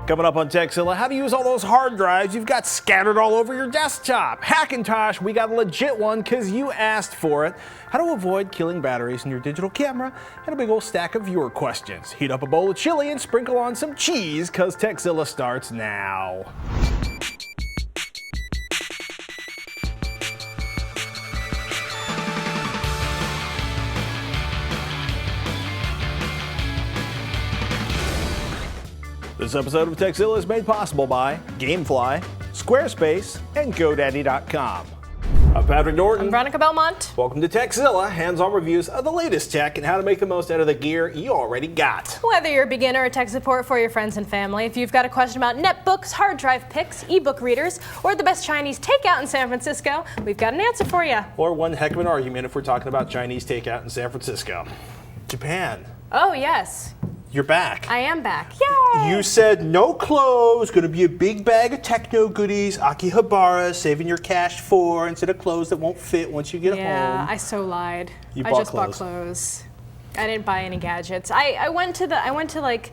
Coming up on Techzilla, how to use all those hard drives you've got scattered all over your desktop. Hackintosh, we got a legit one because you asked for it. How to avoid killing batteries in your digital camera, and a big old stack of viewer questions. Heat up a bowl of chili and sprinkle on some cheese because Techzilla starts now. This episode of Techzilla is made possible by Gamefly, Squarespace, and GoDaddy.com. I'm Patrick Norton. I'm Veronica Belmont. Welcome to Techzilla, hands-on reviews of the latest tech and how to make the most out of the gear you already got. Whether you're a beginner or tech support for your friends and family, if you've got a question about netbooks, hard drive picks, ebook readers, or the best Chinese takeout in San Francisco, we've got an answer for you. Or one heck of an argument if we're talking about Chinese takeout in San Francisco. Japan. Oh, yes. You're back. I am back. Yay! You said no clothes, going to be a big bag of techno goodies, Akihabara, saving your cash for instead of clothes that won't fit once you get home. Yeah, I so lied. You I bought just bought clothes. I didn't buy any gadgets. I went to like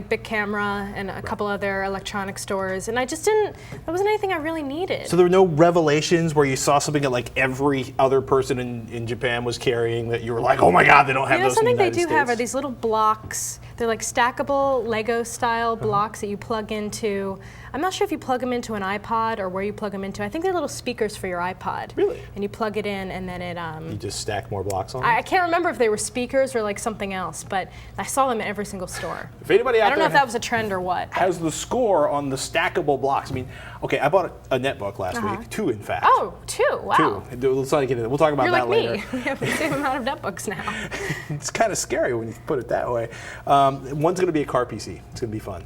Big Camera and a couple other electronic stores, and I just didn't. There wasn't anything I really needed. So there were no revelations where you saw something that like every other person in Japan was carrying that you were like, oh my God, they don't have those in the United States. Something they do have are these little blocks. They're like stackable Lego style blocks that you plug into. I'm not sure if you plug them into an iPod or where you plug them into. I think they're little speakers for your iPod. Really? And you plug it in, and then it. You just stack more blocks on. I can't remember if they were speakers or like something else, but I saw them in every single store. If anybody out I don't know if that was a trend or what. Has the score on the stackable blocks. I mean, okay, I bought a netbook last week, 2 in fact. Oh, 2, wow. 2. Let's not get into it. We'll talk about that later. You're like me. We have the same amount of netbooks now. It's kind of scary when you put it that way. One's going to be a car PC. It's going to be fun.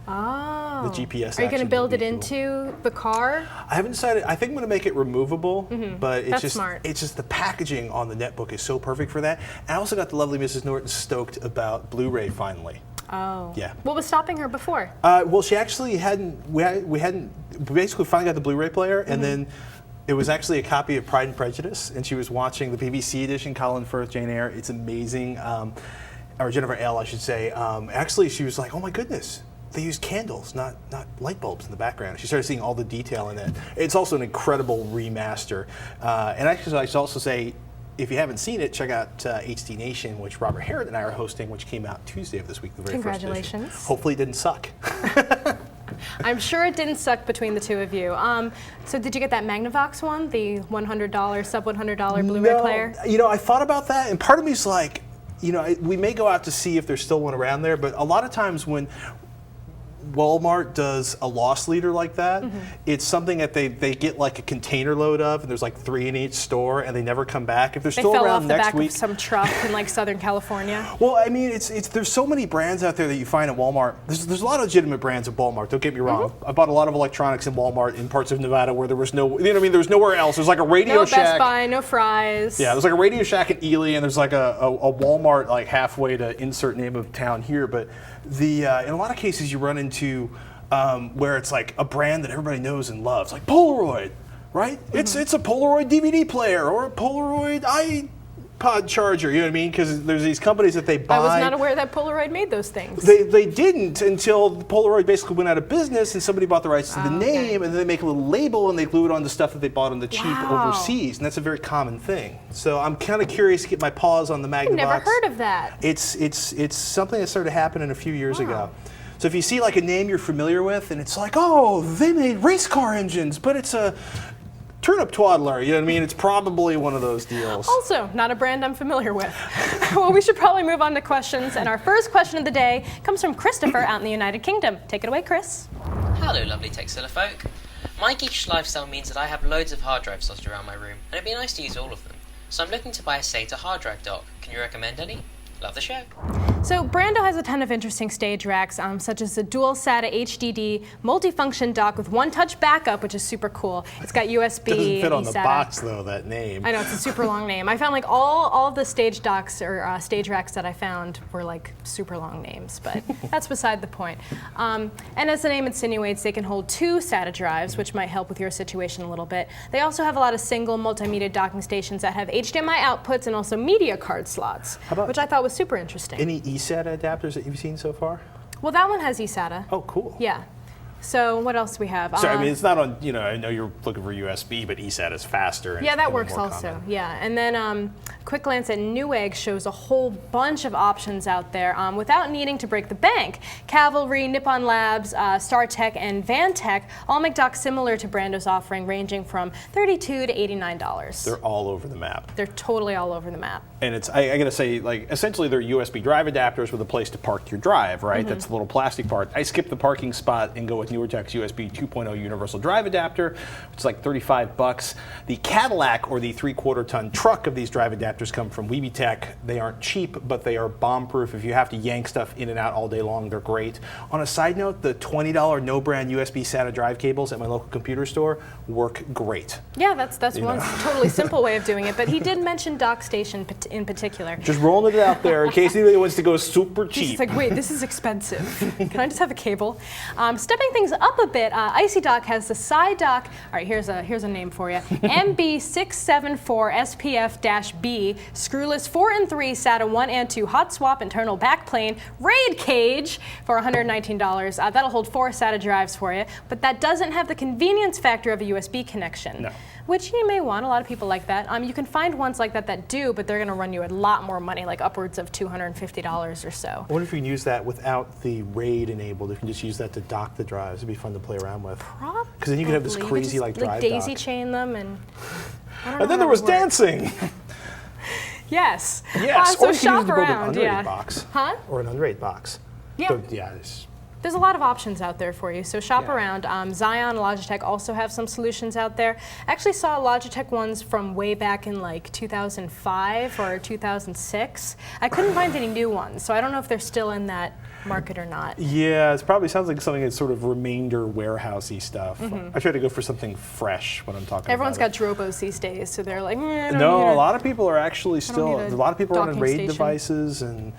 Oh. The GPS. Are you going to build it into the car? I haven't decided. I think I'm going to make it removable, but it's just smart. It's just the packaging on the netbook is so perfect for that. And I also got the lovely Mrs. Norton stoked about Blu-ray finally. Oh. Yeah. What was stopping her before? Well, she actually hadn't. We basically finally got the Blu-ray player, and then it was actually a copy of Pride and Prejudice, and she was watching the BBC edition, Colin Firth, Jane Eyre. It's amazing. Or Jennifer L, I should say. Actually, she was like, "Oh my goodness." They use candles, not light bulbs in the background. She started seeing all the detail in it. It's also an incredible remaster. And actually, I should also say, if you haven't seen it, check out HD Nation, which Robert Harrod and I are hosting, which came out Tuesday of this week, the very first edition. Congratulations. Hopefully it didn't suck. I'm sure it didn't suck between the two of you. So did you get that Magnavox one, the $100, sub $100 Blu-ray player? You know, I thought about that, and part of me is like, you know, we may go out to see if there's still one around there, but a lot of times when Walmart does a loss leader like that, it's something that they get like a container load of, and there's like 3 in each store, and they never come back. If they're still around next week, of some truck in like Southern California. Well, I mean, it's there's so many brands out there that you find at Walmart. There's a lot of legitimate brands at Walmart. Don't get me wrong. I bought a lot of electronics in Walmart in parts of Nevada where there was no, you know what I mean? There's nowhere else. There's like a Radio No Shack. Best Buy, no Fry's. Yeah, there's like a Radio Shack in Ely, and there's like a Walmart like halfway to insert name of town here. But in a lot of cases you run into where it's like a brand that everybody knows and loves, like Polaroid, right? It's a Polaroid DVD player or a Polaroid iPod charger, you know what I mean? Because there's these companies that they buy. I was not aware that Polaroid made those things. They didn't until Polaroid basically went out of business and somebody bought the rights to the name, and then they make a little label and they glue it onto stuff that they bought on the cheap overseas, and that's a very common thing. So I'm kind of curious to get my paws on the Magnavox. I've never heard of that. It's something that started happening a few years ago. So if you see like a name you're familiar with, and it's like, oh, they made race car engines, but it's a turnip twaddler, you know what I mean? It's probably one of those deals. Also, not a brand I'm familiar with. Well, we should probably move on to questions, and our first question of the day comes from Christopher out in the United Kingdom. Take it away, Chris. Hello, lovely Techzilla folk. My geekish lifestyle means that I have loads of hard drives dotted around my room, and it'd be nice to use all of them. So I'm looking to buy a SATA hard drive dock. Can you recommend any? Love the show. So Brando has a ton of interesting stage racks, such as the dual SATA HDD multifunction dock with one-touch backup, which is super cool. It's got USB. It doesn't fit on the eSATA. box though, that name. I know, it's a super long name. I found like all of the stage docks or stage racks that I found were like super long names, but that's beside the point. And as the name insinuates, they can hold 2 SATA drives, which might help with your situation a little bit. They also have a lot of single multimedia docking stations that have HDMI outputs and also media card slots, which I thought was super interesting. Any eSATA adapters that you've seen so far? Well, that one has eSATA. Oh, cool. Yeah. So what else do we have? So I mean, it's not on. I know you're looking for USB, but eSATA is faster. And yeah, that becoming works more also. common. Yeah, and then quick glance at Newegg shows a whole bunch of options out there without needing to break the bank. Cavalry, Nippon Labs, StarTech, and Vantech all make docks similar to Brando's offering, ranging from $32 to $89. They're all over the map. They're totally all over the map. And it's, I gotta say, like, essentially they're USB drive adapters with a place to park your drive, right? That's the little plastic part. I skip the parking spot and go with NewerTech's USB 2.0 universal drive adapter, which is like $35. The Cadillac, or the 3/4 ton truck of these drive adapters, come from WeeBeeTech. They aren't cheap, but they are bomb-proof. If you have to yank stuff in and out all day long, they're great. On a side note, the $20 no-brand USB SATA drive cables at my local computer store work great. Yeah, that's one totally simple way of doing it. But he did mention DockStation in particular. Just rolling it out there in case anybody wants to go super cheap. It's like, wait, this is expensive. Can I just have a cable? Stepping things up a bit, IcyDock has the side dock. All right, here's a name for you. MB674SPF-B, screwless 4 and 3 SATA 1 and 2 hot swap internal backplane RAID cage for $119. That'll hold 4 SATA drives for you, but that doesn't have the convenience factor of a USB connection. No. Which you may want. A lot of people like that. You can find ones like that do, but they're going to run you a lot more money, like upwards of $250 or so. I wonder if you can use that without the RAID enabled. If you can just use that to dock the drives, it'd be fun to play around with. Probably. Because then you can have this crazy just, like drive daisy dock. chain them and. I don't know And then how there was that would work. dancing. Yes. Yes. So or you can use shop it to build an around. unrated Yeah. box. Huh? Or an unrated box. Yeah. So, yeah. It's, There's a lot of options out there for you, so shop Yeah. around. Xeon and Logitech also have some solutions out there. I actually saw Logitech ones from way back in like 2005 or 2006. I couldn't find any new ones, so I don't know if they're still in that market or not. yeah, it probably sounds like something that's sort of remainder warehousey stuff. I try to go for something fresh when I'm talking Everyone's about got Drobos these days, so they're like, I don't No, need a lot of people are actually still, need a a lot of people are on docking RAID station. devices and,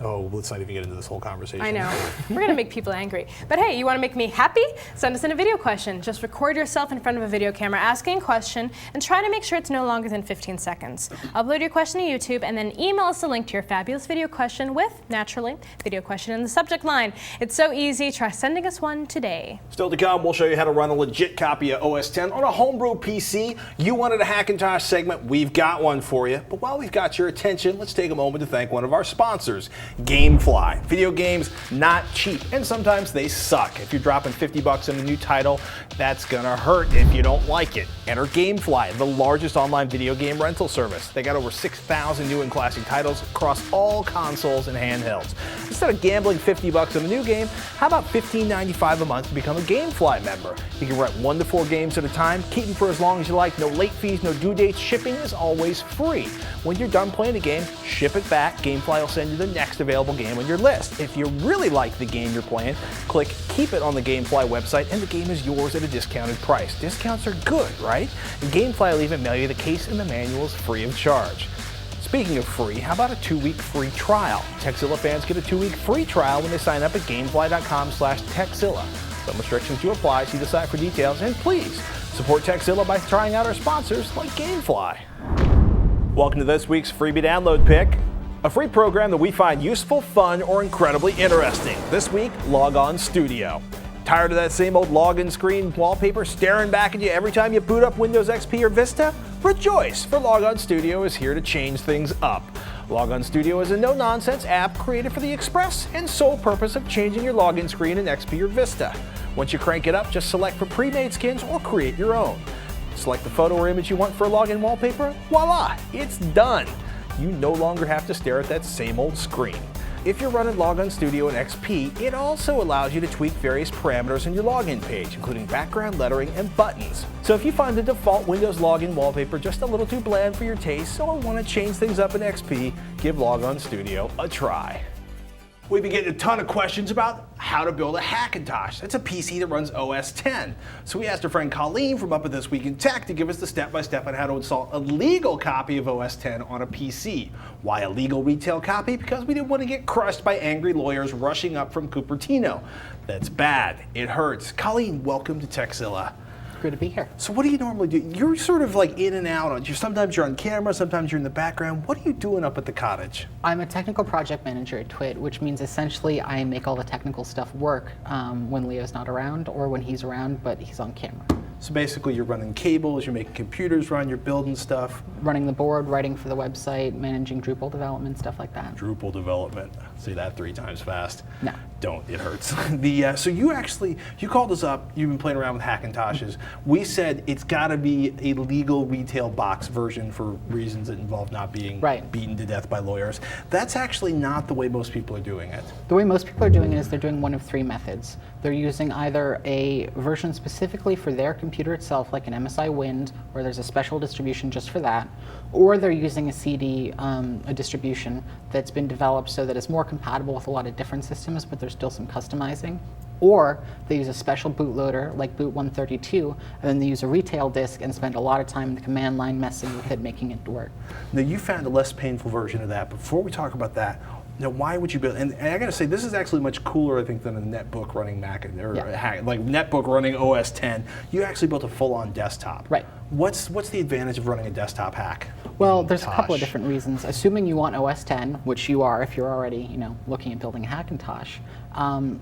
oh, let's not even get into this whole conversation. I know. We're going to make people angry. But hey, you want to make me happy? Send us in a video question. Just record yourself in front of a video camera asking a question and try to make sure it's no longer than 15 seconds. Upload your question to YouTube and then email us a link to your fabulous video question with, naturally, video question in the subject line. It's so easy. Try sending us one today. Still to come, we'll show you how to run a legit copy of OS X on a homebrew PC. You wanted a Hackintosh segment, we've got one for you. But while we've got your attention, let's take a moment to thank one of our sponsors, GameFly. Video games, not cheap, and sometimes they suck. If you're dropping $50 on a new title, that's gonna hurt if you don't like it. Enter GameFly, the largest online video game rental service. They got over 6,000 new and classic titles across all consoles and handhelds. Instead of gambling $50 on a new game, how about $15.95 a month to become a GameFly member? You can rent 1 to 4 games at a time, keep them for as long as you like, no late fees, no due dates, shipping is always free. When you're done playing a game, ship it back, GameFly will send you the next available game on your list. If you really like the game you're playing, click Keep It on the GameFly website and the game is yours at a discounted price. Discounts are good, right? And GameFly will even mail you the case and the manuals free of charge. Speaking of free, how about a 2-week free trial? Techzilla fans get a 2-week free trial when they sign up at gamefly.com/Techzilla. Some restrictions do apply, see the site for details, and please support Techzilla by trying out our sponsors like GameFly. Welcome to this week's freebie download pick, a free program that we find useful, fun, or incredibly interesting. This week, Logon Studio. Tired of that same old login screen wallpaper staring back at you every time you boot up Windows XP or Vista? Rejoice, for Logon Studio is here to change things up. Logon Studio is a no-nonsense app created for the express and sole purpose of changing your login screen in XP or Vista. Once you crank it up, just select for pre-made skins or create your own. Select the photo or image you want for a login wallpaper, voila, it's done. You no longer have to stare at that same old screen. If you're running Logon Studio in XP, it also allows you to tweak various parameters in your login page, including background lettering and buttons. So if you find the default Windows login wallpaper just a little too bland for your taste or want to change things up in XP, give Logon Studio a try. We've been getting a ton of questions about how to build a Hackintosh. That's a PC that runs OS X. So we asked our friend Colleen from Up at This Week in Tech to give us the step-by-step on how to install a legal copy of OS X on a PC. Why a legal retail copy? Because we didn't want to get crushed by angry lawyers rushing up from Cupertino. That's bad. It hurts. Colleen, welcome to Techzilla. Good to be here. So what do you normally do? You're sort of like in and out. Sometimes you're on camera, sometimes you're in the background. What are you doing up at the cottage? I'm a technical project manager at TWiT, which means essentially I make all the technical stuff work when Leo's not around or when he's around, but he's on camera. So basically you're running cables, you're making computers run, you're building stuff. Running the board, writing for the website, managing Drupal development, stuff like that. Drupal development. Say that 3 times fast. No. Don't, it hurts. So you called us up, you've been playing around with Hackintoshes. We said it's gotta be a legal retail box version for reasons that involve not being beaten to death by lawyers. That's actually not the way most people are doing it. The way most people are doing it is they're doing one of 3 methods. They're using either a version specifically for their computer itself, like an MSI Wind, where there's a special distribution just for that, or they're using a CD, a distribution that's been developed so that it's more compatible with a lot of different systems, but there's still some customizing. Or they use a special bootloader like Boot 132, and then they use a retail disk and spend a lot of time in the command line messing with it, making it work. Now you found a less painful version of that. Before we talk about that, now why would you build? And I got to say, this is actually much cooler, I think, than a netbook running Mac or like netbook running OS 10. You actually built a full-on desktop. Right. What's the advantage of running a desktop hack? Well, there's a couple of different reasons. Assuming you want OS 10, which you are if you're already looking at building a Hackintosh,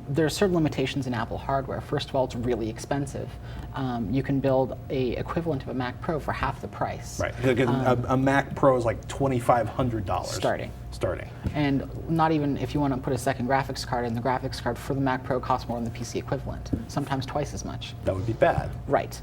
there are certain limitations in Apple hardware. First of all, it's really expensive. You can build a equivalent of a Mac Pro for half the price. Right. A Mac Pro is like $2,500. Starting. And not even if you want to put a second graphics card in, the graphics card for the Mac Pro costs more than the PC equivalent, sometimes twice as much. That would be bad. Right.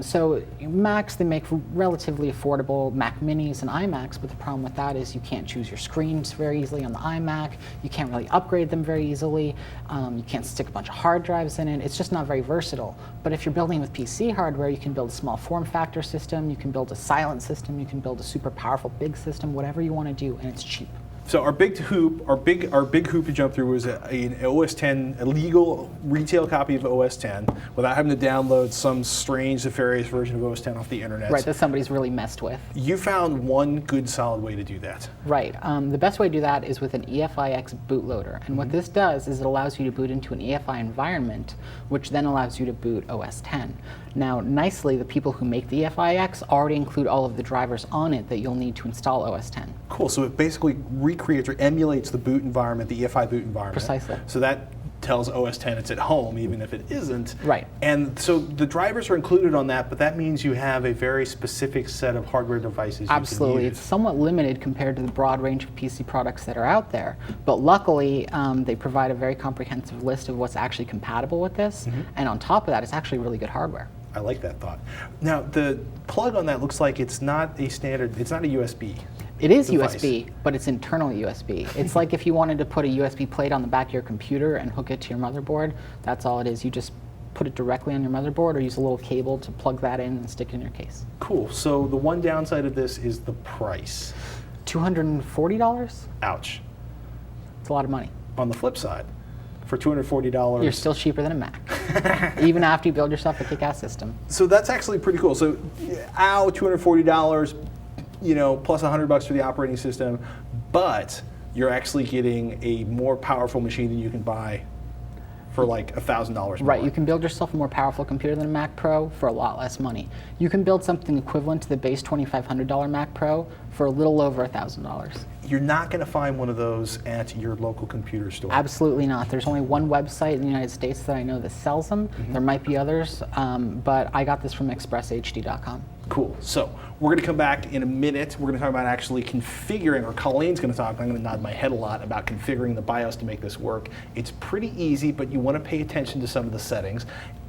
So Macs, they make relatively affordable Mac Minis and iMacs, but the problem with that is you can't choose your screens very easily on the iMac. You can't really upgrade them very easily. You can't stick a bunch of hard drives in it. It's just not very versatile. But if you're building with PC hardware, you can build a small form factor system, you can build a silent system, you can build a super powerful big system, whatever you want to do, and it's cheap. So our big hoop to jump through was an OS 10, a legal retail copy of OS 10, without having to download some strange nefarious version of OS 10 off the internet. Right, that somebody's really messed with. You found one good solid way to do that. Right. The best way to do that is with an EFi-X bootloader. And what this does is it allows you to boot into an EFI environment, which then allows you to boot OS 10. Now, nicely, the people who make the EFi-X already include all of the drivers on it that you'll need to install OS 10. Cool, so it basically recreates or emulates the boot environment, the EFI boot environment. Precisely. So that tells OS 10 it's at home, even if it isn't. Right. And so the drivers are included on that, but that means you have a very specific set of hardware devices Absolutely. you can use. It's somewhat limited compared to the broad range of PC products that are out there. But luckily, they provide a very comprehensive list of what's actually compatible with this. And on top of that, it's actually really good hardware. I like that thought. Now, the plug on that looks like it's not a standard, it's not a USB. It is device. USB, but it's internal USB. It's like if you wanted to put a USB plate on the back of your computer and hook it to your motherboard, that's all it is. You just put it directly on your motherboard or use a little cable to plug that in and stick it in your case. Cool, so the one downside of this is the price. $240? Ouch. It's a lot of money. On the flip side, for $240. You're still cheaper than a Mac, even after you build yourself a kick-ass system. So that's actually pretty cool. So, $240, plus $100 for the operating system, but you're actually getting a more powerful machine than you can buy for like $1,000 more. Right, you can build yourself a more powerful computer than a Mac Pro for a lot less money. You can build something equivalent to the base $2,500 Mac Pro for a little over $1,000. You're not going to find one of those at your local computer store. Absolutely not. There's only one website in the United States that I know that sells them. There might be others, but I got this from expresshd.com. Cool. So we're going to come back in a minute. We're going to talk about actually configuring, or Colleen's going to talk, I'm going to nod my head a lot, about configuring the BIOS to make this work. It's pretty easy, but you want to pay attention to some of the settings.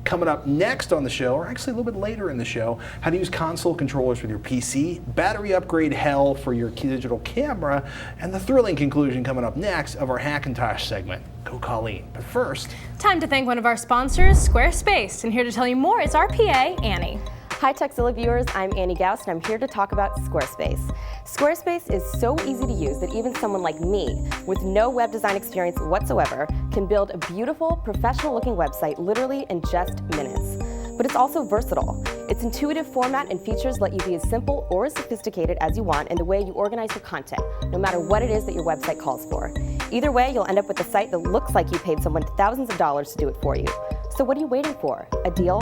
Coming up next on the show, or actually a little bit later in the show, how to use console controllers with your PC, battery upgrade hell for your digital camera, and the thrilling conclusion coming up next of our Hackintosh segment. Go Colleen. But first, Time to thank one of our sponsors, Squarespace. And here to tell you more is our PA, Annie. Hi Techzilla viewers, I'm Annie Gauss and I'm here to talk about Squarespace. Squarespace is so easy to use that even someone like me, with no web design experience whatsoever, can build a beautiful, professional-looking website literally in just minutes. But it's also versatile. Its intuitive format and features let you be as simple or as sophisticated as you want in the way you organize your content, no matter what it is that your website calls for. Either way, you'll end up with a site that looks like you paid someone thousands of dollars to do it for you. So what are you waiting for? A deal?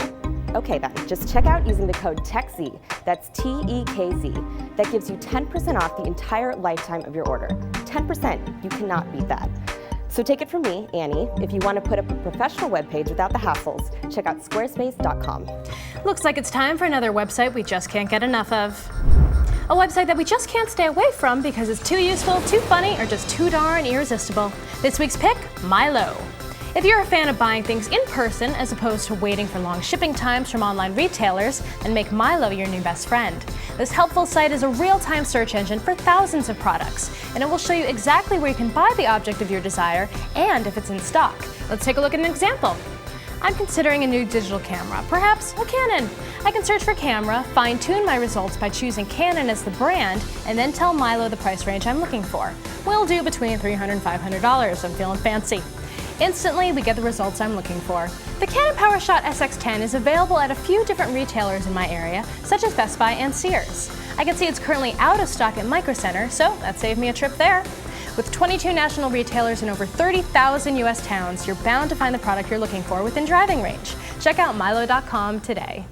Okay then, just check out using the code TEKZ, that's TEKZ. That gives you 10% off the entire lifetime of your order. 10%, you cannot beat that. So take it from me, Annie, if you want to put up a professional webpage without the hassles, check out squarespace.com. Looks like it's time for another website we just can't get enough of. A website that we just can't stay away from because it's too useful, too funny, or just too darn irresistible. This week's pick, Milo. If you're a fan of buying things in person as opposed to waiting for long shipping times from online retailers, then make Milo your new best friend. This helpful site is a real-time search engine for thousands of products, and it will show you exactly where you can buy the object of your desire and if it's in stock. Let's take a look at an example. I'm considering a new digital camera, perhaps a Canon. I can search for camera, fine-tune my results by choosing Canon as the brand, and then tell Milo the price range I'm looking for. We'll do between $300 and $500, I'm feeling fancy. Instantly, we get the results I'm looking for. The Canon PowerShot SX10 is available at a few different retailers in my area, such as Best Buy and Sears. I can see it's currently out of stock at Micro Center, so that saved me a trip there. With 22 national retailers in over 30,000 US towns, you're bound to find the product you're looking for within driving range. Check out Milo.com today.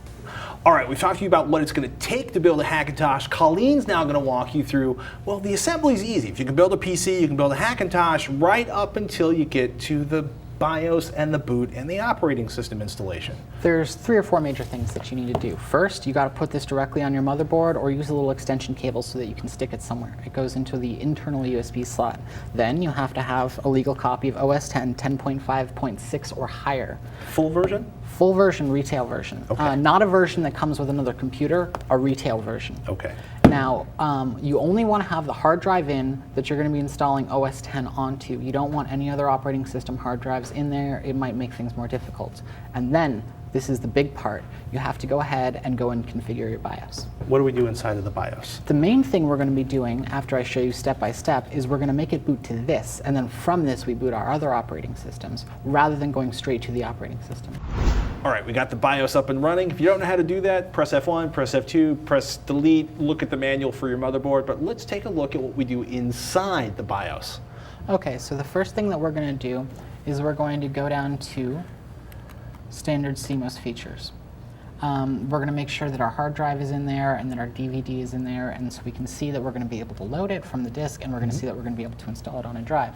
All right, we've talked to you about what it's going to take to build a Hackintosh. Colleen's now going to walk you through, well, the assembly's easy. If you can build a PC, you can build a Hackintosh right up until you get to the BIOS and the boot and the operating system installation. There's 3 or 4 major things that you need to do. First, you got to put this directly on your motherboard or use a little extension cable so that you can stick it somewhere. It goes into the internal USB slot. Then you have to have a legal copy of OS 10 10.5.6 or higher. Full version? Full version, retail version. Okay. Not a version that comes with another computer, a retail version. Okay. Now, you only want to have the hard drive in that you're going to be installing OS 10 onto. You don't want any other operating system hard drives in there. It might make things more difficult. And then, this is the big part, you have to go ahead and go and configure your BIOS. What do we do inside of the BIOS? The main thing we're going to be doing after I show you step by step is we're going to make it boot to this, and then from this we boot our other operating systems, rather than going straight to the operating system. All right, we got the BIOS up and running. If you don't know how to do that, press F1, press F2, press delete, look at the manual for your motherboard, but let's take a look at what we do inside the BIOS. Okay, so the first thing that we're going to do is we're going to go down to standard CMOS features. We're going to make sure that our hard drive is in there and that our DVD is in there, and so we can see that we're going to be able to load it from the disk, and we're going to see that we're going to be able to install it on a drive.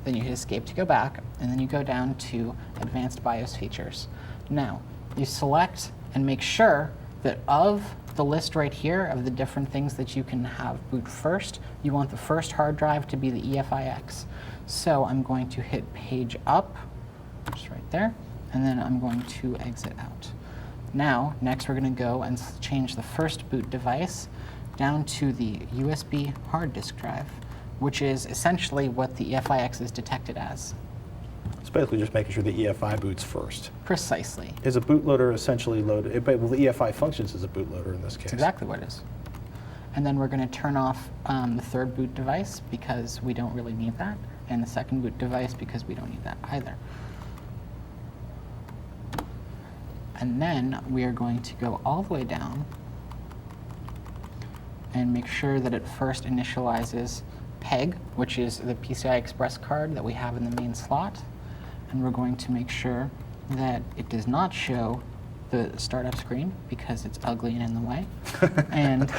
Then you hit escape to go back, and then you go down to advanced BIOS features. Now, you select and make sure that of the list right here of the different things that you can have boot first, you want the first hard drive to be the EFi-X. So I'm going to hit page up, just right there, and then I'm going to exit out. Now, next we're going to go and change the first boot device down to the USB hard disk drive, which is essentially what the EFi-X is detected as. It's basically just making sure the EFI boots first. Precisely. Is a bootloader essentially loaded? Well, the EFI functions as a bootloader in this case. That's exactly what it is. And then we're going to turn off the third boot device because we don't really need that, and the second boot device because we don't need that either. And then we are going to go all the way down and make sure that it first initializes PEG, which is the PCI Express card that we have in the main slot. And we're going to make sure that it does not show the startup screen because it's ugly and in the way. And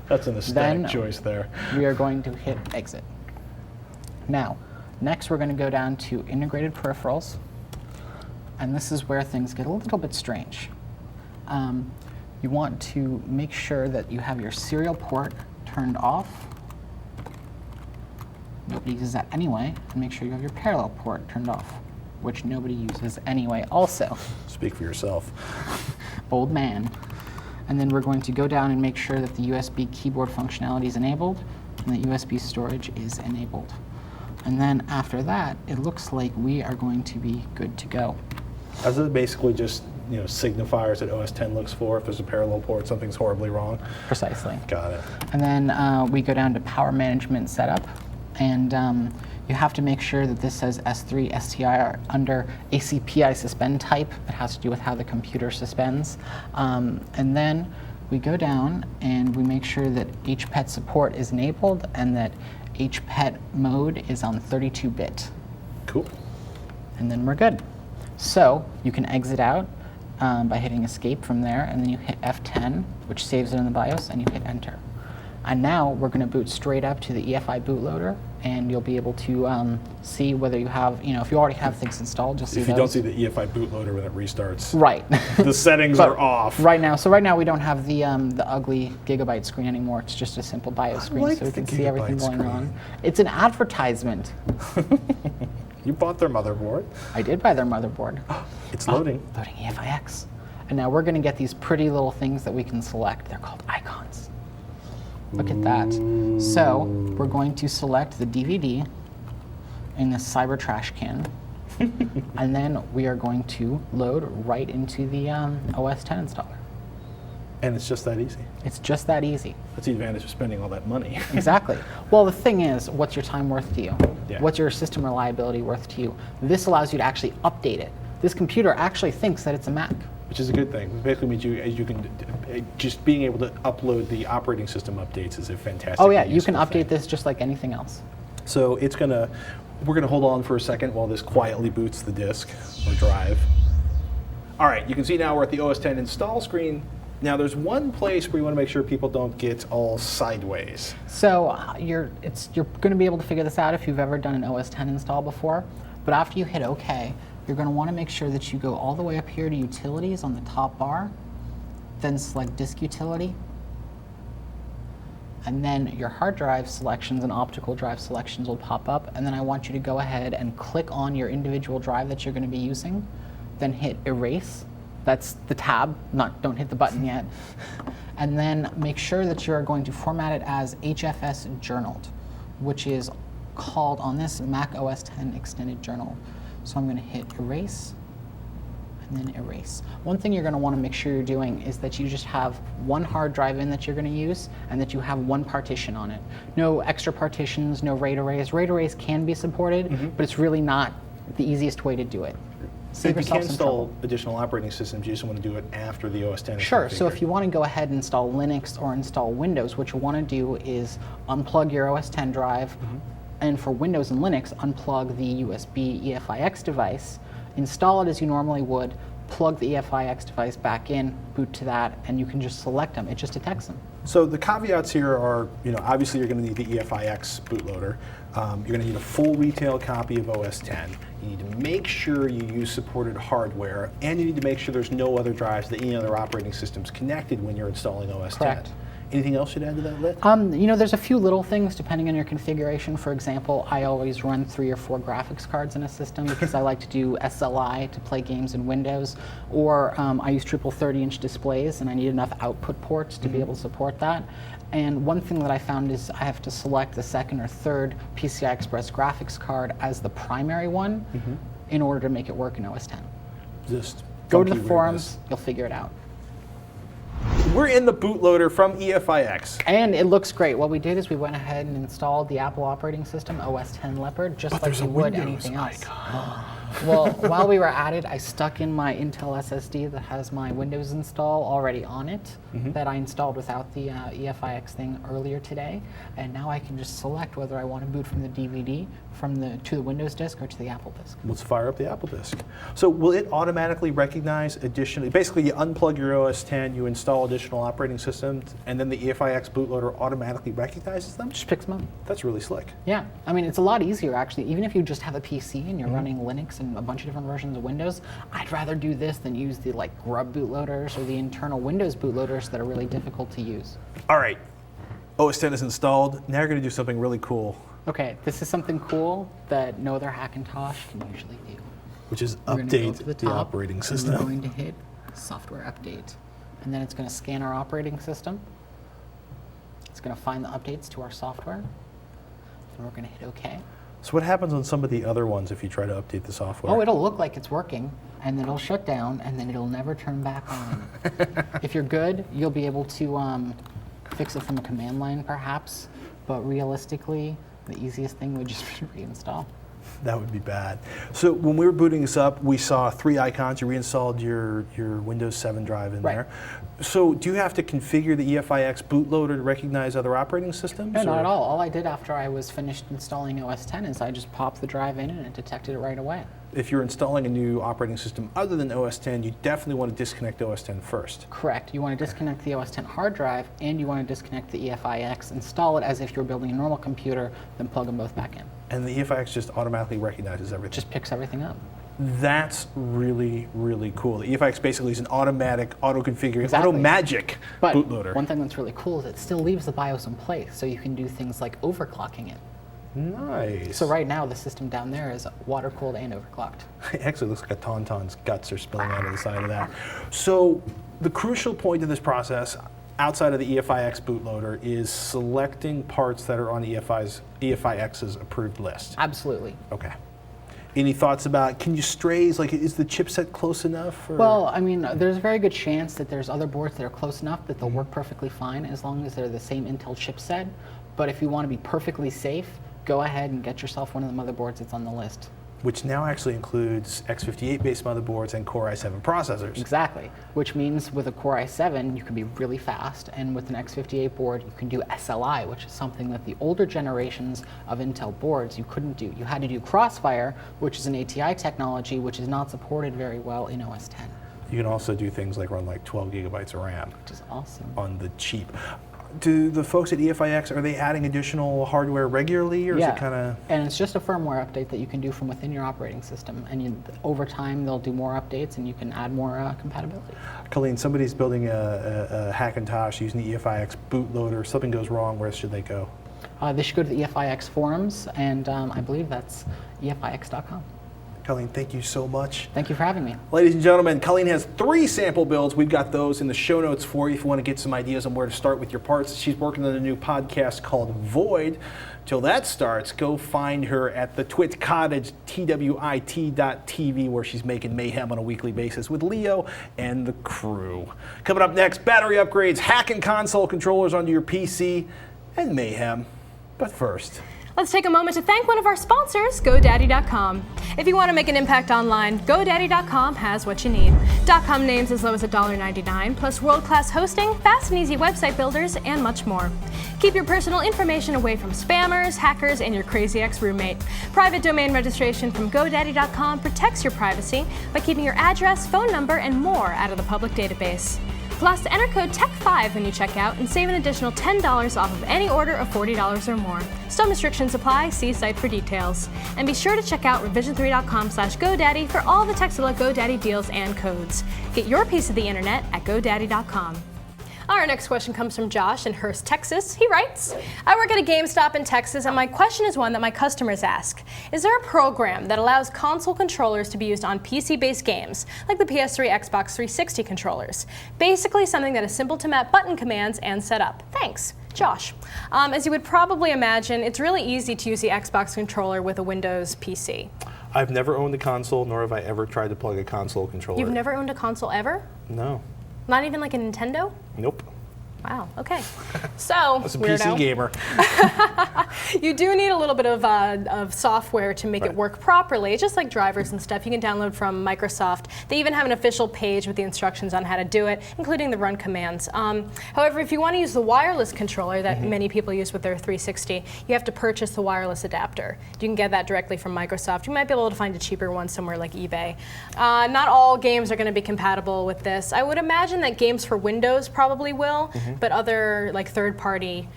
that's an aesthetic then choice there. We are going to hit exit. Now, next we're going to go down to integrated peripherals. And this is where things get a little bit strange. You want to make sure that you have your serial port turned off. Nobody uses that anyway. And make sure you have your parallel port turned off, which nobody uses anyway also. Speak for yourself. Bold man. And then we're going to go down and make sure that the USB keyboard functionality is enabled and that USB storage is enabled. And then after that, it looks like we are going to be good to go. Those are basically just signifiers that OS 10 looks for. If there's a parallel port, something's horribly wrong. Precisely. Got it. And then we go down to power management setup. And you have to make sure that this says S3 STI under ACPI suspend type. It has to do with how the computer suspends. And then we go down and we make sure that HPET support is enabled and that HPET mode is on 32-bit. Cool. And then we're good. So you can exit out, by hitting escape from there, and then you hit F10, which saves it in the BIOS, and you hit enter. And now we're going to boot straight up to the EFI bootloader, and you'll be able to see whether you have, if you already have things installed, just see If you don't see the EFI bootloader when it restarts, right. the settings But are off. Right now we don't have the ugly gigabyte screen anymore. It's just a simple BIOS screen, like so we the can see everything gigabyte going on. screen. It's an advertisement. You bought their motherboard. I did buy their motherboard. It's loading. Loading EFi-X. And now we're going to get these pretty little things that we can select. They're called icons. Look at that. So we're going to select the DVD in the cyber trash can. And then we are going to load right into the OS X installer. And it's just that easy. It's just that easy. That's the advantage of spending all that money. Exactly. Well, the thing is, what's your time worth to you? Yeah. What's your system reliability worth to you? This allows you to actually update it. This computer actually thinks that it's a Mac. Which is a good thing. It basically means you can just being able to upload the operating system updates is a fantastic. Oh yeah, you can useful update thing. this just like anything else. So we're gonna hold on for a second while this quietly boots the disk or drive. All right, you can see now we're at the OS X install screen. Now there's one place where you want to make sure people don't get all sideways. So you're going to be able to figure this out if you've ever done an OS X install before. But after you hit OK, you're going to want to make sure that you go all the way up here to Utilities on the top bar, then select Disk Utility, and then your hard drive selections and optical drive selections will pop up, and then I want you to go ahead and click on your individual drive that you're going to be using, then hit Erase. That's the tab, don't hit the button yet. And then make sure that you're going to format it as HFS journaled, which is called on this Mac OS X extended journal. So I'm going to hit Erase, and then Erase. One thing you're going to want to make sure you're doing is that you just have one hard drive in that you're going to use, and that you have one partition on it. No extra partitions, no RAID arrays. RAID arrays can be supported, but it's really not the easiest way to do it. Save If you can yourself some trouble. install additional operating systems, you just want to do it after the OS X. Sure, so if you want to go ahead and install Linux or install Windows, what you want to do is unplug your OS X drive, and for Windows and Linux, unplug the USB EFi-X device, install it as you normally would, plug the EFi-X device back in, boot to that, and you can just select them. It just detects them. So the caveats here are, obviously you're going to need the EFi-X bootloader. You're going to need a full retail copy of OS X. You need to make sure you use supported hardware, and you need to make sure there's no other drives to any other operating systems connected when you're installing OS X. Correct. Anything else you'd add to that list? There's a few little things depending on your configuration. For example, I always run 3 or 4 graphics cards in a system because I like to do SLI to play games in Windows, or I use triple 30-inch displays and I need enough output ports to be able to support that. And one thing that I found is I have to select the second or third PCI Express graphics card as the primary one in order to make it work in OS X. Just Go to the funky forums, you'll figure it out. weirdness. We're in the bootloader from EFi-X. And it looks great. What we did is we went ahead and installed the Apple operating system, OS X Leopard, just like you would anything else. Well, while we were at it, I stuck in my Intel SSD that has my Windows install already on it, that I installed without the EFi-X thing earlier today. And now I can just select whether I want to boot from the DVD, to the Windows disk, or to the Apple disk. Let's fire up the Apple disk. So will it automatically recognize basically you unplug your OS X, you install additional operating systems, and then the EFi-X bootloader automatically recognizes them? Just picks them up. That's really slick. Yeah, I mean, it's a lot easier actually. Even if you just have a PC and you're running Linux and a bunch of different versions of Windows, I'd rather do this than use the grub bootloaders or the internal Windows bootloaders that are really difficult to use. All right, OS X is installed. Now you're going to do something really cool, Okay, this is something cool that no other Hackintosh can usually do. which is We're gonna go update to the top, operating and system. we're going to hit software update. And then it's going to scan our operating system. It's going to find the updates to our software. And we're going to hit OK. So what happens on some of the other ones if you try to update the software? Oh, it'll look like it's working, and then it'll shut down, and then it'll never turn back on. If you're good, you'll be able to fix it from a command line, perhaps. But realistically, the easiest thing would just be to reinstall. That would be bad. So when we were booting this up, we saw 3 icons. You reinstalled your Windows 7 drive in there. So do you have to configure the EFi-X bootloader to recognize other operating systems? No, not at all. All I did after I was finished installing OS X is I just popped the drive in and it detected it right away. If you're installing a new operating system other than OS X, you definitely want to disconnect OS X first. Correct. You want to disconnect the OS X hard drive and you want to disconnect the EFi-X, install it as if you're building a normal computer, then plug them both back in. And the EFi-X just automatically recognizes everything. Just picks everything up. That's really, really cool. The EFi-X basically is an automatic, auto-configuring, Exactly. auto-magic But bootloader. one thing that's really cool is it still leaves the BIOS in place, so you can do things like overclocking it. Nice. So right now, the system down there is water-cooled and overclocked. It actually looks like a tauntaun's guts are spilling out of the side of that. So the crucial point of this process, outside of the EFi-X bootloader, is selecting parts that are on EFi-X's approved list. Absolutely. Okay. Any thoughts about, can you strays, like is the chipset close enough? Or? Well, I mean, there's a very good chance that there's other boards that are close enough that they'll work perfectly fine as long as they're the same Intel chipset. But if you want to be perfectly safe, go ahead and get yourself one of the motherboards that's on the list. Which now actually includes x58-based motherboards and Core i7 processors. Exactly, which means with a Core i7, you can be really fast, and with an x58 board, you can do SLI, which is something that the older generations of Intel boards you couldn't do. You had to do Crossfire, which is an ATI technology, which is not supported very well in OS X. You can also do things like run like 12 gigabytes of RAM. Which is awesome. On the cheap. Do the folks at EFi-X, are they adding additional hardware regularly, or is it kind of? And it's just a firmware update that you can do from within your operating system. And over time, they'll do more updates, and you can add more compatibility. Colleen, somebody's building a Hackintosh using the EFi-X bootloader. Something goes wrong, where should they go? They should go to the EFi-X forums, and I believe that's EFi-X.com. Colleen, thank you so much. Thank you for having me. Ladies and gentlemen, Colleen has 3 sample builds. We've got those in the show notes for you if you want to get some ideas on where to start with your parts. She's working on a new podcast called Void. Till that starts, go find her at the Twit Cottage, twit.tv, where she's making mayhem on a weekly basis with Leo and the crew. Coming up next, battery upgrades, hacking console controllers onto your PC, and mayhem. But first, let's take a moment to thank one of our sponsors, GoDaddy.com. If you want to make an impact online, GoDaddy.com has what you need. .com names as low as $1.99, plus world-class hosting, fast and easy website builders, and much more. Keep your personal information away from spammers, hackers, and your crazy ex-roommate. Private domain registration from GoDaddy.com protects your privacy by keeping your address, phone number, and more out of the public database. Plus, enter code TECH5 when you check out and save an additional $10 off of any order of $40 or more. Some restrictions apply. See site for details. And be sure to check out revision3.com/GoDaddy for all the Texilla GoDaddy deals and codes. Get your piece of the internet at GoDaddy.com. Our next question comes from Josh in Hurst, Texas. He writes, I work at a GameStop in Texas, and my question is one that my customers ask. Is there a program that allows console controllers to be used on PC-based games, like the PS3, Xbox 360 controllers? Basically something that is simple to map button commands and set up. Thanks. Josh. As you would probably imagine, it's really easy to use the Xbox controller with a Windows PC. I've never owned a console, nor have I ever tried to plug a console controller. You've never owned a console ever? No. Not even like a Nintendo? Nope. Wow, okay. So, That's a weirdo. PC gamer. You do need a little bit of software to make it work properly, just like drivers and stuff you can download from Microsoft. They even have an official page with the instructions on how to do it, including the run commands. However, if you want to use the wireless controller that many people use with their 360, you have to purchase the wireless adapter. You can get that directly from Microsoft. You might be able to find a cheaper one somewhere like eBay. Not all games are going to be compatible with this. I would imagine that games for Windows probably will, but other like third-party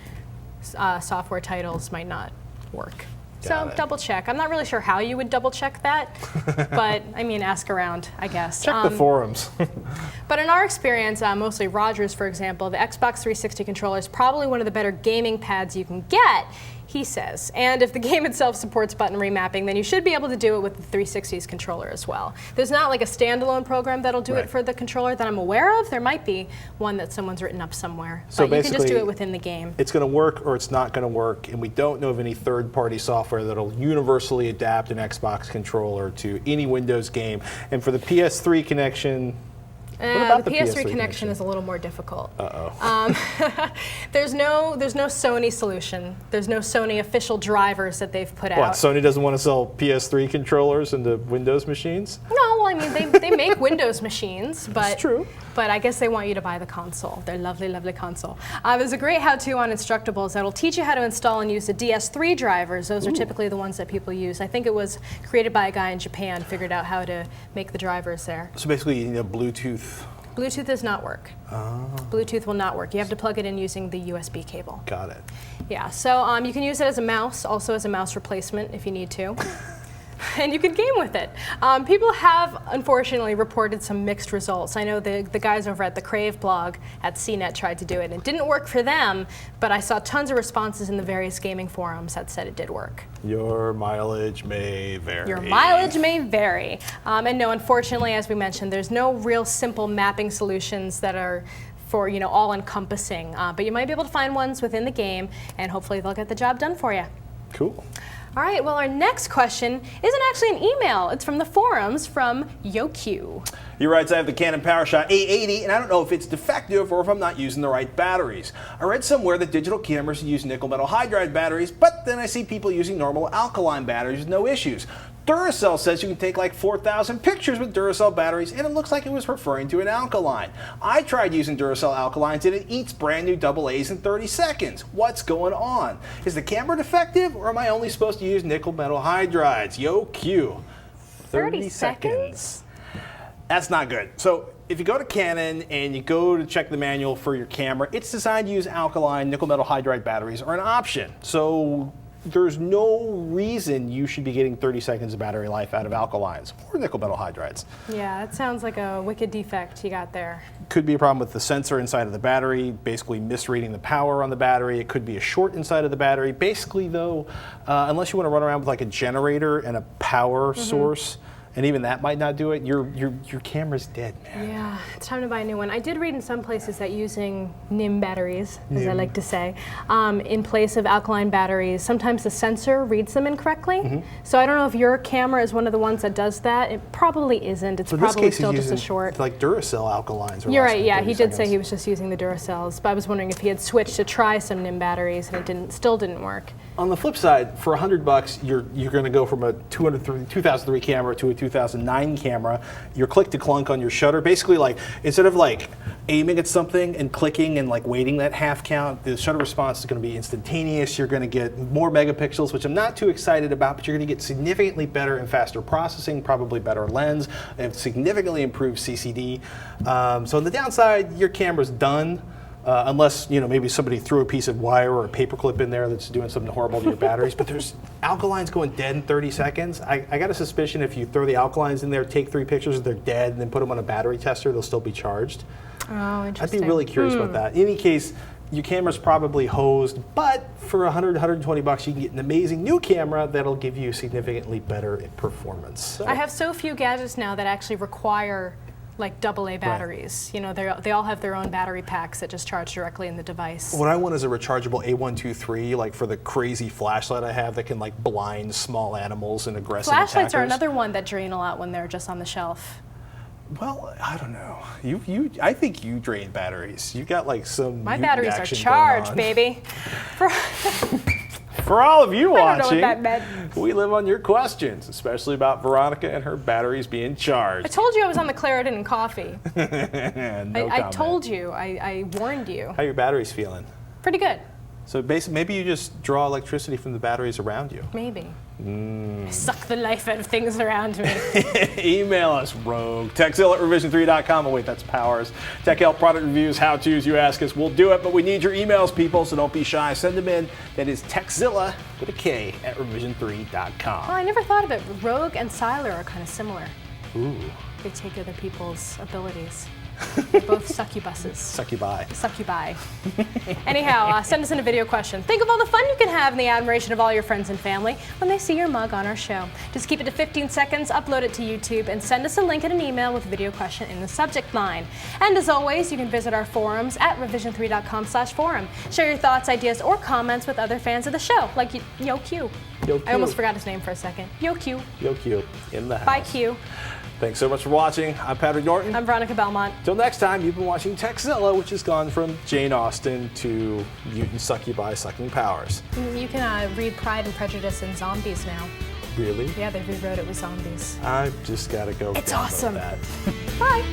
software titles might not work. So double check. I'm not really sure how you would double check that, but I mean, ask around, I guess. Check the forums. But in our experience, mostly Rogers, for example, the Xbox 360 controller is probably one of the better gaming pads you can get, he says. And if the game itself supports button remapping, then you should be able to do it with the 360's controller as well. There's not like a standalone program that'll do it for the controller that I'm aware of. There might be one that someone's written up somewhere. So but you can just do it within the game. It's going to work or it's not going to work, and we don't know of any third-party software that'll universally adapt an Xbox controller to any Windows game. And for the PS3 connection, about the the PS3 PS3 connection is a little more difficult. Uh-oh. There's no Sony solution. There's no Sony official drivers that they've put What, out. Sony doesn't want to sell PS3 controllers into Windows machines? No, well, I mean, they make Windows machines, but It's true. But I guess they want you to buy the console, their lovely, lovely console. There's a great how-to on Instructables that'll teach you how to install and use the DS3 drivers. Those are typically the ones that people use. I think it was created by a guy in Japan, figured out how to make the drivers there. So basically, you need a Bluetooth. Bluetooth does not work. Bluetooth will not work. You have to plug it in using the USB cable. Got it. Yeah, so you can use it as a mouse, also as a mouse replacement if you need to. And you can game with it. People have, unfortunately, reported some mixed results. I know the guys over at the Crave blog at CNET tried to do it. It didn't work for them, but I saw tons of responses in the various gaming forums that said it did work. Your mileage may vary. Your mileage may vary. And no, unfortunately, as we mentioned, there's no real simple mapping solutions that are for all-encompassing. But you might be able to find ones within the game, and hopefully they'll get the job done for you. Cool. All right, well, our next question isn't actually an email. It's from the forums from YoQ. He writes, I have the Canon PowerShot 880, and I don't know if it's defective or if I'm not using the right batteries. I read somewhere that digital cameras use nickel metal hydride batteries, but then I see people using normal alkaline batteries with no issues. Duracell says you can take like 4,000 pictures with Duracell batteries, and it looks like it was referring to an alkaline. I tried using Duracell alkalines, and it eats brand new AA's in 30 seconds. What's going on? Is the camera defective, or am I only supposed to use nickel metal hydrides? Yo, Q. 30 seconds? That's not good. So if you go to Canon and you go to check the manual for your camera, it's designed to use alkaline nickel metal hydride batteries are an option. So there's no reason you should be getting 30 seconds of battery life out of alkalines or nickel metal hydrides. Yeah, that sounds like a wicked defect you got there. Could be a problem with the sensor inside of the battery, basically misreading the power on the battery. It could be a short inside of the battery. Basically though, unless you want to run around with like a generator and a power source, and even that might not do it, your camera's dead, man. Yeah, it's time to buy a new one. I did read in some places that using NIM batteries, as I like to say, in place of alkaline batteries, sometimes the sensor reads them incorrectly. So I don't know if your camera is one of the ones that does that. It probably isn't. It's probably still just a short. Like Duracell alkalines. You're right, yeah, he did say he was just using the Duracells, but I was wondering if he had switched to try some NIM batteries and it still didn't work. On the flip side, for $100, you're going to go from a 2003 camera to a 2009 camera. Your click to clunk on your shutter, basically like instead of like aiming at something and clicking and like waiting that half count, the shutter response is going to be instantaneous. You're going to get more megapixels, which I'm not too excited about, but you're going to get significantly better and faster processing, probably better lens, and significantly improved CCD. So on the downside, your camera's done. Unless maybe somebody threw a piece of wire or a paperclip in there that's doing something horrible to your batteries. But there's alkalines going dead in 30 seconds. I got a suspicion if you throw the alkalines in there, take 3 pictures, they're dead, and then put them on a battery tester, they'll still be charged. Oh, interesting. I'd be really curious about that. In any case, your camera's probably hosed, but for $100, $120, you can get an amazing new camera that'll give you significantly better performance. So. I have so few gadgets now that actually require like AA batteries. Right. They all have their own battery packs that just charge directly in the device. What I want is a rechargeable A123, like for the crazy flashlight I have that can like blind small animals and aggressive Flashlights attackers. are another one that drain a lot when they're just on the shelf. Well, I don't know. I think you drain batteries. You got like some. My batteries are charged, baby. For all of you watching, I don't know what that meant. We live on your questions, especially about Veronica and her batteries being charged. I told you I was on the Claritin and coffee. I told you. I warned you. How are your batteries feeling? Pretty good. So basically, maybe you just draw electricity from the batteries around you. Maybe. I suck the life out of things around me. Email us, rogue. Techzilla@revision3.com. Oh wait, that's Powers. Tech help, product reviews, how-tos, you ask us, we'll do it, but we need your emails, people, so don't be shy. Send them in. That is Techzilla, with a K, @revision3.com. Well, I never thought of it. Rogue and Siler are kind of similar. Ooh. They take other people's abilities. They're both succubuses. Succubi. Succubi. Anyhow, send us in a video question. Think of all the fun you can have in the admiration of all your friends and family when they see your mug on our show. Just keep it to 15 seconds, upload it to YouTube, and send us a link in an email with a video question in the subject line. And as always, you can visit our forums at revision3.com/forum. Share your thoughts, ideas, or comments with other fans of the show, like YoQ. Yo, Q. I almost forgot his name for a second. Yo, Q. Yo, Q in the house. Bye, Q. Thanks so much for watching. I'm Patrick Norton. I'm Veronica Belmont. Till next time, you've been watching Techzilla, which has gone from Jane Austen to mutant succubi sucking powers. You can read Pride and Prejudice and Zombies now. Really? Yeah, they rewrote it with zombies. I've just got to go. It's download awesome. That. Bye.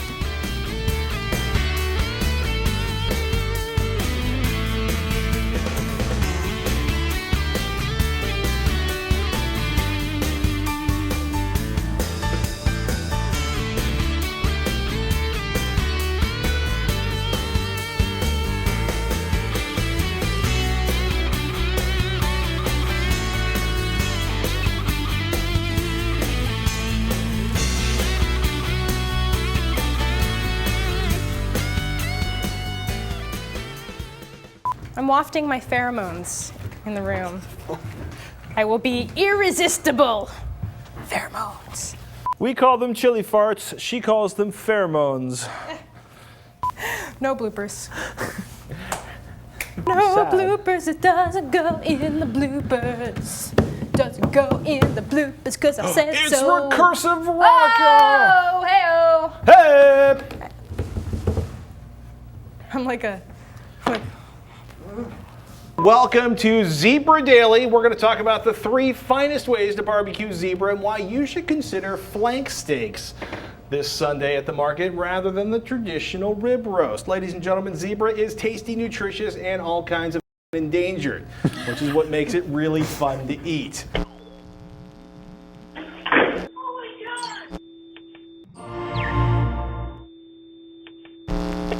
I'm wafting my pheromones in the room. I will be irresistible. Pheromones. We call them chili farts. She calls them pheromones. No bloopers. No Sad. bloopers, it doesn't go in the bloopers. Doesn't go in the bloopers because I said It's so. recursive Veronica. Oh, hey-oh. Hey! I'm like a... Welcome to Zebra Daily. We're going to talk about the 3 finest ways to barbecue zebra and why you should consider flank steaks this Sunday at the market rather than the traditional rib roast. Ladies and gentlemen, zebra is tasty, nutritious, and all kinds of endangered, which is what makes it really fun to eat.